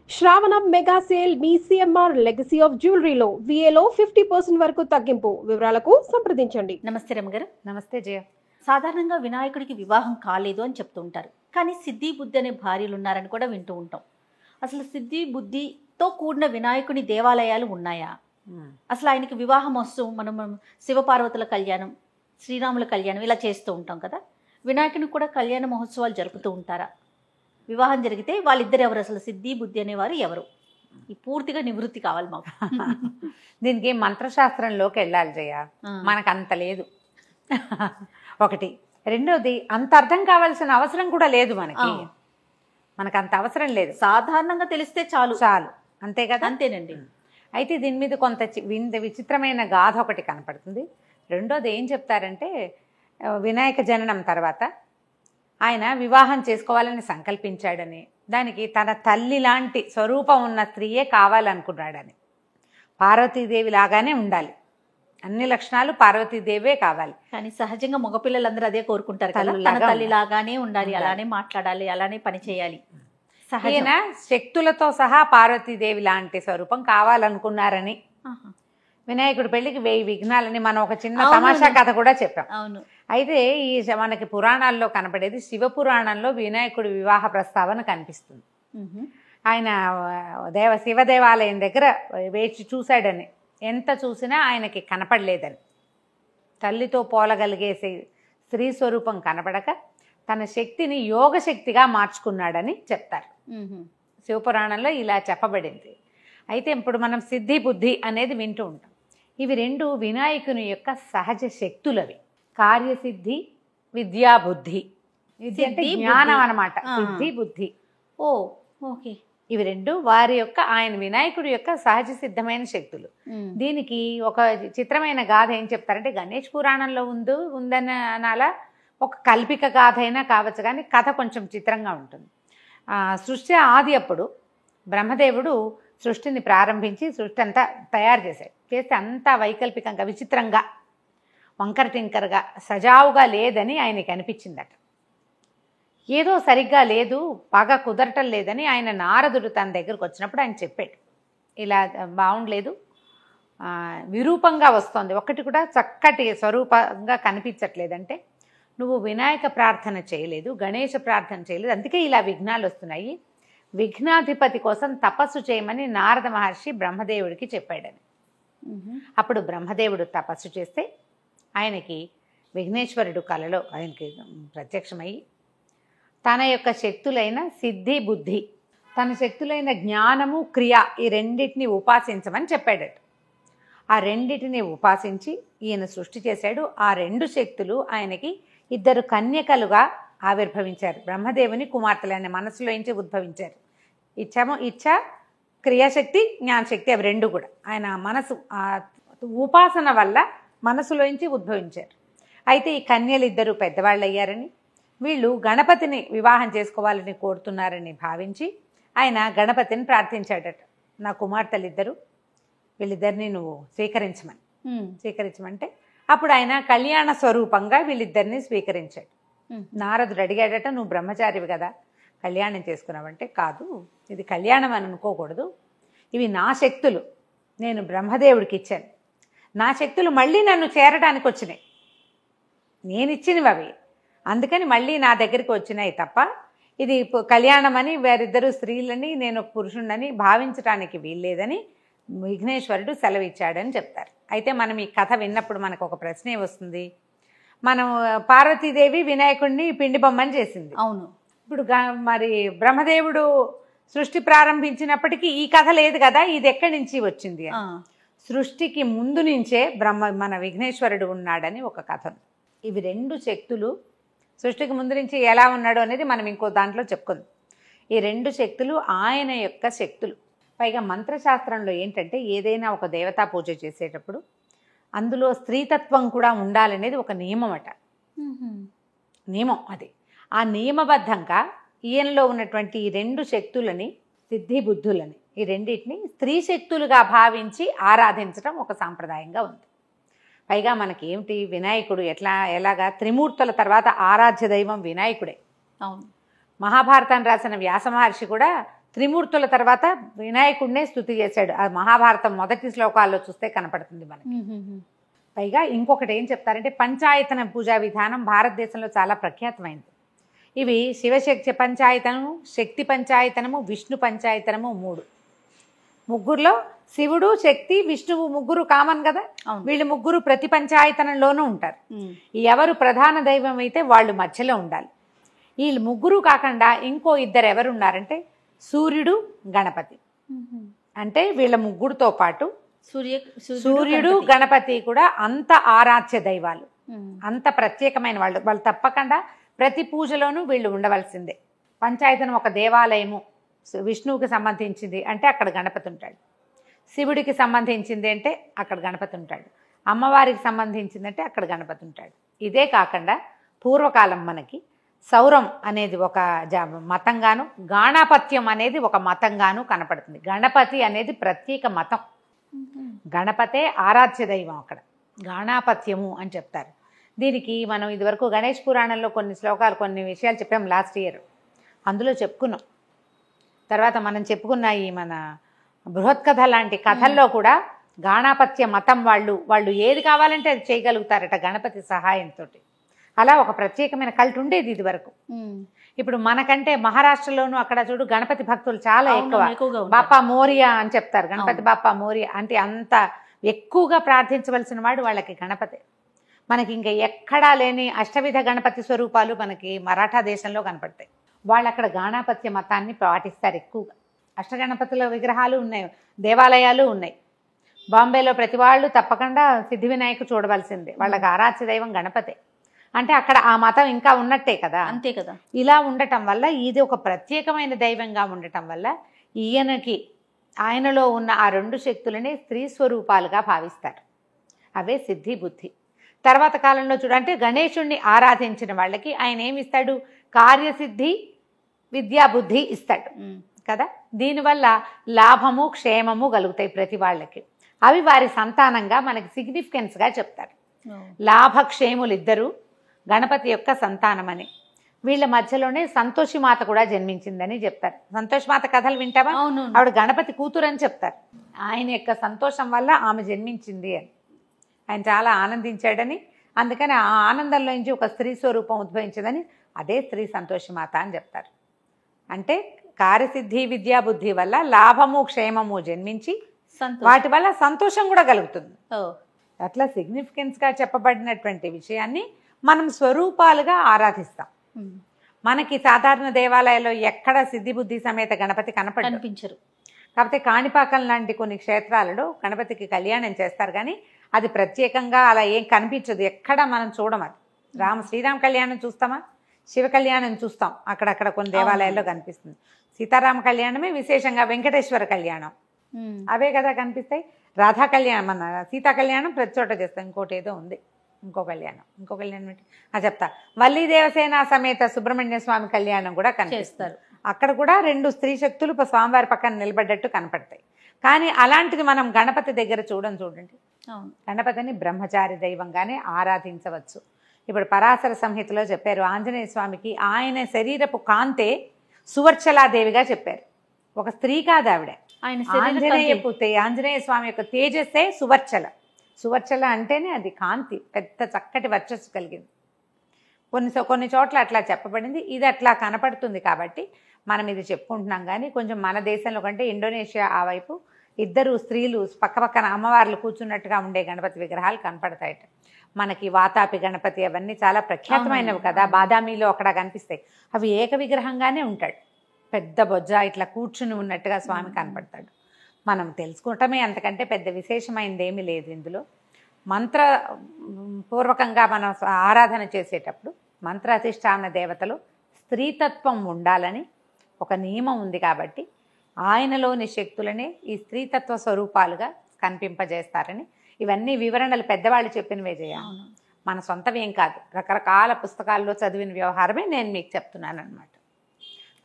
శ్రావణ mega sale మీ CMR legacy of జ్యువెలరీలో విఏలో 50% వరకు తగ్గింపు. వివరాలకు సంప్రదించండి. నమస్తే రమగారు. నమస్తే జయ. సాధారణంగా వినాయకుడికి వివాహం కాలేదు అని చెప్తూ ఉంటారు, కానీ సిద్ధి బుద్ధి అనే భార్యలు ఉన్నారని కూడా వింటూ ఉంటాం. అసలు సిద్ధి బుద్ధితో కూడిన వినాయకుని దేవాలయాలు ఉన్నాయా? అసలు ఆయనకి వివాహ మహోత్సవం మనం శివపార్వతుల కళ్యాణం, శ్రీరాముల కళ్యాణం ఇలా చేస్తూ ఉంటాం కదా. వినాయకునికి కూడా కళ్యాణ మహోత్సవాలు జరుపుతూ ఉంటారా? వివాహం జరిగితే వాళ్ళిద్దరు ఎవరు? అసలు సిద్ధి బుద్ధి అనేవారు ఎవరు? ఈ పూర్తిగా నివృత్తి కావాలి మాకు. దీనికి మంత్రశాస్త్రంలోకి వెళ్ళాలి జయ. మనకు అంత లేదు. ఒకటి. రెండోది, అంత అర్థం కావాల్సిన అవసరం కూడా లేదు మనకి. మనకు అంత అవసరం లేదు, సాధారణంగా తెలిస్తే చాలు చాలు, అంతే కదా. అంతేనండి. అయితే దీని మీద కొంత విచిత్రమైన గాథ ఒకటి కనపడుతుంది. రెండోది ఏం చెప్తారంటే, వినాయక జననం తర్వాత ఆయన వివాహం చేసుకోవాలని సంకల్పించాడని, దానికి తన తల్లి లాంటి స్వరూపం ఉన్న స్త్రీయే కావాలనుకున్నాడని. పార్వతీదేవి లాగానే ఉండాలి, అన్ని లక్షణాలు పార్వతీదేవే కావాలి. కానీ సహజంగా మగపిల్లలందరూ అదే కోరుకుంటారు కదా, తన తల్లి లాగానే ఉండాలి, అలానే మాట్లాడాలి, అలానే పని చేయాలి. ఈయన శక్తులతో సహా పార్వతీదేవి లాంటి స్వరూపం కావాలనుకున్నారని వినాయకుడి పెళ్లికి 1000 విఘ్నాలని మనం ఒక చిన్న తమాషా కథ కూడా చెప్పాం. అవును. అయితే ఈ మనకి పురాణాల్లో కనపడేది, శివపురాణంలో వినాయకుడి వివాహ ప్రస్తావన కనిపిస్తుంది. ఆయన శివ దేవాలయం దగ్గర వేచి చూశాడని, ఎంత చూసినా ఆయనకి కనపడలేదని, తల్లితో పోలగలిగే స్త్రీ స్వరూపం కనపడక తన శక్తిని యోగ శక్తిగా మార్చుకున్నాడని చెప్తారు. శివపురాణంలో ఇలా చెప్పబడింది. అయితే ఇప్పుడు మనం సిద్ధి బుద్ధి అనేది వింటూ ఉంటాం. ఇవి రెండు వినాయకుని యొక్క సహజ శక్తులవి. కార్యసిద్ధి, విద్యా బుద్ధి. విద్య అంటే జ్ఞానం అన్నమాట, సిద్ధి బుద్ధి. ఓకే. ఇవి రెండు వారి యొక్క, ఆయన వినాయకుడి యొక్క సహజ సిద్ధమైన శక్తులు. దీనికి ఒక చిత్రమైన గాథ ఏం చెప్తారంటే, గణేష్ పురాణంలో ఉందని అనాలా, ఒక కల్పిక గాథ అయినా కావచ్చు, కానీ కథ కొంచెం చిత్రంగా ఉంటుంది. సృష్టి ఆది అప్పుడు బ్రహ్మదేవుడు సృష్టిని ప్రారంభించి సృష్టి అంతా తయారు చేస్తే అంతా వైకల్పికంగా, విచిత్రంగా, వంకర టింకరగా, సజావుగా లేదని ఆయనకి అనిపించిందట. ఏదో సరిగ్గా లేదు, బాగా కుదరటం లేదని ఆయన నారదుడు తన దగ్గరకు వచ్చినప్పుడు ఆయన చెప్పాడు, ఇలా బాగుండలేదు, విరూపంగా వస్తోంది, ఒకటి కూడా చక్కటి స్వరూపంగా కనిపించట్లేదంటే నువ్వు వినాయక ప్రార్థన చేయలేదు, గణేష ప్రార్థన చేయలేదు, అందుకే ఇలా విఘ్నాలు వస్తున్నాయి. విఘ్నాధిపతి కోసం తపస్సు చేయమని నారద మహర్షి బ్రహ్మదేవుడికి చెప్పాడని. అప్పుడు బ్రహ్మదేవుడు తపస్సు చేస్తే ఆయనకి విఘ్నేశ్వరుడు కలలో ఆయనకి ప్రత్యక్షమయ్యి తన యొక్క శక్తులైన సిద్ధి బుద్ధి, తన శక్తులైన జ్ఞానము క్రియ, ఈ రెండింటిని ఉపాసించమని చెప్పాడట. ఆ రెండింటిని ఉపాసించి ఈయన సృష్టి చేశాడు. ఆ రెండు శక్తులు ఆయనకి 2 కన్యకలుగా ఆవిర్భవించారు. బ్రహ్మదేవుని కుమార్తెలనే మనసులోంచి ఉద్భవించారు. ఇచ్చ, క్రియాశక్తి, జ్ఞానశక్తి, అవి రెండు కూడా ఆయన మనసు ఉపాసన వల్ల మనసులోంచి ఉద్భవించారు. అయితే ఈ కన్యలు 2 పెద్దవాళ్ళు అయ్యారని, వీళ్ళు గణపతిని వివాహం చేసుకోవాలని కోరుతున్నారని భావించి ఆయన గణపతిని ప్రార్థించాడట. నా కుమార్తెలు 2, వీళ్ళిద్దరిని నువ్వు స్వీకరించమంటే అప్పుడు ఆయన కళ్యాణ స్వరూపంగా వీళ్ళిద్దరిని స్వీకరించాడు. నారదుడు అడిగాడట, నువ్వు బ్రహ్మచారివి కదా, కళ్యాణం చేసుకున్నావంటే, కాదు, ఇది కళ్యాణం అని అనుకోకూడదు, ఇవి నా శక్తులు, నేను బ్రహ్మదేవుడికి ఇచ్చాను, నా శక్తులు మళ్ళీ నన్ను చేరడానికి వచ్చినాయి, నేను ఇచ్చినవి అవి, అందుకని మళ్ళీ నా దగ్గరికి వచ్చినాయి తప్ప ఇది కళ్యాణం అని వేరిద్దరు స్త్రీలని నేను పురుషుణ్ణని భావించడానికి వీల్లేదని విఘ్నేశ్వరుడు సెలవిచ్చాడని చెప్తారు. అయితే మనం ఈ కథ విన్నప్పుడు మనకు ఒక ప్రశ్నే వస్తుంది, మనం పార్వతీదేవి వినాయకుడిని పిండి బొమ్మని చేసింది. అవును. ఇప్పుడు మరి బ్రహ్మదేవుడు సృష్టి ప్రారంభించినప్పటికీ ఈ కథ లేదు కదా, ఇది ఎక్కడి నుంచి వచ్చింది? సృష్టికి ముందు నుంచే మన విఘ్నేశ్వరుడు ఉన్నాడని ఒక కథ. ఇవి రెండు శక్తులు సృష్టికి ముందు నుంచి ఎలా ఉన్నాడు అనేది మనం ఇంకో దాంట్లో చెప్పుకుందాం. ఈ రెండు శక్తులు ఆయన యొక్క శక్తులు. పైగా మంత్రశాస్త్రంలో ఏంటంటే, ఏదైనా ఒక దేవతా పూజ చేసేటప్పుడు అందులో స్త్రీతత్వం కూడా ఉండాలనేది ఒక నియమం అట. నియమం అది. ఆ నియమబద్ధంగా ఈయనలో ఉన్నటువంటి ఈ రెండు శక్తులని, సిద్ధి బుద్ధులని, ఈ రెండింటిని స్త్రీ శక్తులుగా భావించి ఆరాధించడం ఒక సాంప్రదాయంగా ఉంది. పైగా మనకి ఏమిటి, వినాయకుడు ఎలాగా త్రిమూర్తుల తర్వాత ఆరాధ్య దైవం వినాయకుడే. అవును. మహాభారతాన్ని రాసిన వ్యాస మహర్షి కూడా త్రిమూర్తుల తర్వాత వినాయకుడినే స్తుతి చేశాడు. ఆ మహాభారతం మొదటి శ్లోకాల్లో చూస్తే కనపడుతుంది మనకి. పైగా ఇంకొకటి ఏం చెప్తారంటే పంచాయతన పూజా విధానం భారతదేశంలో చాలా ప్రఖ్యాతమైంది. ఇవి శివశక్తి పంచాయతనము, శక్తి పంచాయతనము, విష్ణు పంచాయతనము, ముగ్గురులో శివుడు, శక్తి, విష్ణువు ముగ్గురు కామన్ కదా. వీళ్ళు ముగ్గురు ప్రతి పంచాయతనంలోనూ ఉంటారు. ఎవరు ప్రధాన దైవం అయితే వాళ్ళు మధ్యలో ఉండాలి. వీళ్ళు ముగ్గురు కాకుండా ఇంకో ఇద్దరు ఎవరు ఉన్నారంటే సూర్యుడు, గణపతి. అంటే వీళ్ళ ముగ్గురుతో పాటు సూర్యుడు, గణపతి కూడా అంత ఆరాధ్య దైవాలు, అంత ప్రత్యేకమైన వాళ్ళు. వాళ్ళు తప్పకుండా ప్రతి పూజలోనూ వీళ్ళు ఉండవలసిందే. పంచాయతనం ఒక దేవాలయము, విష్ణువుకి సంబంధించింది అంటే అక్కడ గణపతి ఉంటాడు. శివుడికి సంబంధించింది అంటే అక్కడ గణపతి ఉంటాడు. అమ్మవారికి సంబంధించింది అంటే అక్కడ గణపతి ఉంటాడు. ఇదే కాకుండా పూర్వకాలం మనకి సౌరం అనేది ఒక మతంగాను, గాణాపత్యం అనేది ఒక మతంగాను కనపడుతుంది. గణపతి అనేది ప్రత్యేక మతం. గణపతే ఆరాధ్య దైవం, అక్కడ గాణాపత్యము అని చెప్తారు. దీనికి మనం ఇదివరకు గణేష్ పురాణంలో కొన్ని శ్లోకాలు, కొన్ని విషయాలు చెప్పాం లాస్ట్ ఇయర్. అందులో చెప్పుకున్నాం. తర్వాత మనం చెప్పుకున్న ఈ మన బృహత్కథ లాంటి కథల్లో కూడా గాణాపత్య మతం వాళ్ళు ఏది కావాలంటే అది చేయగలుగుతారట గణపతి సహాయంతో. అలా ఒక ప్రత్యేకమైన కల్ట్ ఉండేది ఇది వరకు. ఇప్పుడు మనకంటే మహారాష్ట్రలోనూ అక్కడ చూడు గణపతి భక్తులు చాలా ఎక్కువ. బాపా మోరియా అని చెప్తారు. గణపతి బాపా మోరియా అంటే అంత ఎక్కువగా ప్రార్థించవలసిన వాడు వాళ్ళకి గణపతి. మనకి ఇంకా ఎక్కడా లేని అష్టవిధ గణపతి స్వరూపాలు మనకి మరాఠా దేశంలో కనపడతాయి. వాళ్ళు అక్కడ గాణాపత్య మతాన్ని పాటిస్తారు ఎక్కువగా. అష్టగణపతుల విగ్రహాలు ఉన్నాయి, దేవాలయాలు ఉన్నాయి. బాంబేలో ప్రతి వాళ్ళు తప్పకుండా సిద్ధి వినాయకు చూడవలసిందే. వాళ్ళకి ఆరాధ్య దైవం గణపతే. అంటే అక్కడ ఆ మతం ఇంకా ఉన్నట్టే కదా. అంతే కదా. ఇలా ఉండటం వల్ల ఇది ఒక ప్రత్యేకమైన దైవంగా ఉండటం వల్ల ఆయనలో ఉన్న ఆ రెండు శక్తులని స్త్రీ స్వరూపాలుగా భావిస్తారు. అవే సిద్ధి, బుద్ధి. తర్వాత కాలంలో చూడంటే గణేశుణ్ణి ఆరాధించిన వాళ్ళకి ఆయన ఏమిస్తాడు? కార్యసిద్ధి, విద్యా, బుద్ధి ఇస్తాడు కదా. దీనివల్ల లాభము, క్షేమము కలుగుతాయి ప్రతి వాళ్ళకి. అవి వారి సంతానంగా మనకి సిగ్నిఫికెన్స్గా చెప్తారు. లాభక్షేములు ఇద్దరు గణపతి యొక్క సంతానమని. వీళ్ళ మధ్యలోనే సంతోషిమాత కూడా జన్మించిందని చెప్తారు. సంతోషిమాత కథలు వింటావా? ఆవిడ గణపతి కూతురు అని చెప్తారు. ఆయన యొక్క సంతోషం వల్ల ఆమె జన్మించింది అని. ఆయన చాలా ఆనందించాడని, అందుకని ఆ ఆనందంలో నుంచి ఒక స్త్రీ స్వరూపం ఉద్భవించిందని, అదే స్త్రీ సంతోషిమాత అని చెప్తారు. అంటే కార్యసిద్ధి, విద్యా, బుద్ధి వల్ల లాభము, క్షేమము జన్మించి వాటి వల్ల సంతోషం కూడా కలుగుతుంది. అట్లా సిగ్నిఫికెన్స్గా చెప్పబడినటువంటి విషయాన్ని మనం స్వరూపాలుగా ఆరాధిస్తాం. మనకి సాధారణ దేవాలయాల్లో ఎక్కడ సిద్ధి, బుద్ధి సమేత గణపతి కనిపించరు. కాకపోతే కాణిపాకం లాంటి కొన్ని క్షేత్రాలలో గణపతికి కళ్యాణం చేస్తారు, కానీ అది ప్రత్యేకంగా అలా ఏం కనిపించదు. ఎక్కడ మనం చూడం. అది శ్రీరామ కళ్యాణం చూస్తామా, శివ కళ్యాణం చూస్తాం, అక్కడక్కడ కొన్ని దేవాలయాల్లో కనిపిస్తుంది. సీతారామ కళ్యాణమే విశేషంగా, వెంకటేశ్వర కళ్యాణం అవే కదా కనిపిస్తాయి. రాధా కళ్యాణం, మన సీతా కళ్యాణం ప్రతి చోట చేస్తాం. ఇంకోటి ఏదో ఉంది, ఇంకో కళ్యాణం చెప్తా. వల్లీ దేవసేన సమేత సుబ్రహ్మణ్య స్వామి కళ్యాణం కూడా కనిపిస్తారు. అక్కడ కూడా రెండు స్త్రీ శక్తులు స్వామివారి పక్కన నిలబడ్డట్టు కనపడతాయి. కానీ అలాంటిది మనం గణపతి దగ్గర చూడండి. గణపతిని బ్రహ్మచారి దైవంగానే ఆరాధించవచ్చు. ఇప్పుడు పరాశర సంహితలో చెప్పారు ఆంజనేయ స్వామికి ఆయన శరీరపు కాంతే సువర్చలాదేవిగా చెప్పారు. ఒక స్త్రీ కాదు ఆవిడ. ఆంజనేయ స్వామి యొక్క తేజస్సే సువర్చల. సువర్చల అంటేనే అది కాంతి, పెద్ద చక్కటి వర్చస్సు కలిగింది. కొన్ని చోట్ల అట్లా చెప్పబడింది. ఇది అట్లా కనపడుతుంది కాబట్టి మనం ఇది చెప్పుకుంటున్నాం. కానీ కొంచెం మన దేశంలో కంటే ఇండోనేషియా ఆ వైపు ఇద్దరు స్త్రీలు పక్కపక్కన అమ్మవార్లు కూర్చున్నట్టుగా ఉండే గణపతి విగ్రహాలు కనపడతాయట. మనకి వాతాపి గణపతి అవన్నీ చాలా ప్రఖ్యాతమైనవి కదా. బాదామిలో అక్కడ కనిపిస్తాయి. అవి ఏక విగ్రహంగానే ఉంటాడు. పెద్ద బొజ్జ ఇట్లా కూర్చుని ఉన్నట్టుగా స్వామి కనపడతాడు. మనం తెలుసుకోవటమే, అంతకంటే పెద్ద విశేషమైనది ఏమీ లేదు ఇందులో. పూర్వకంగా మనం ఆరాధన చేసేటప్పుడు మంత్ర అధిష్టాన దేవతలు స్త్రీతత్వం ఉండాలని ఒక నియమం ఉంది. కాబట్టి ఆయనలోని శక్తులనే ఈ స్త్రీతత్వ స్వరూపాలుగా కనిపింపజేస్తారని ఇవన్నీ వివరణలు పెద్దవాళ్ళు చెప్పినవే చేయాలి. మన సొంతవేం కాదు, రకరకాల పుస్తకాల్లో చదివిన వ్యవహారమే నేను మీకు చెప్తున్నాను అనమాట.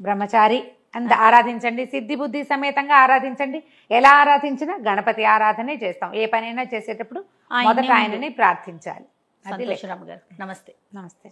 బ్రహ్మచారి అంత ఆరాధించండి, సిద్ధి బుద్ధి సమేతంగా ఆరాధించండి. ఎలా ఆరాధించినా గణపతి ఆరాధనే చేస్తాం. ఏ పనైనా చేసేటప్పుడు మొదట ఆయనని ప్రార్థించాలి. సంతోషరామ్ గారు నమస్తే. నమస్తే.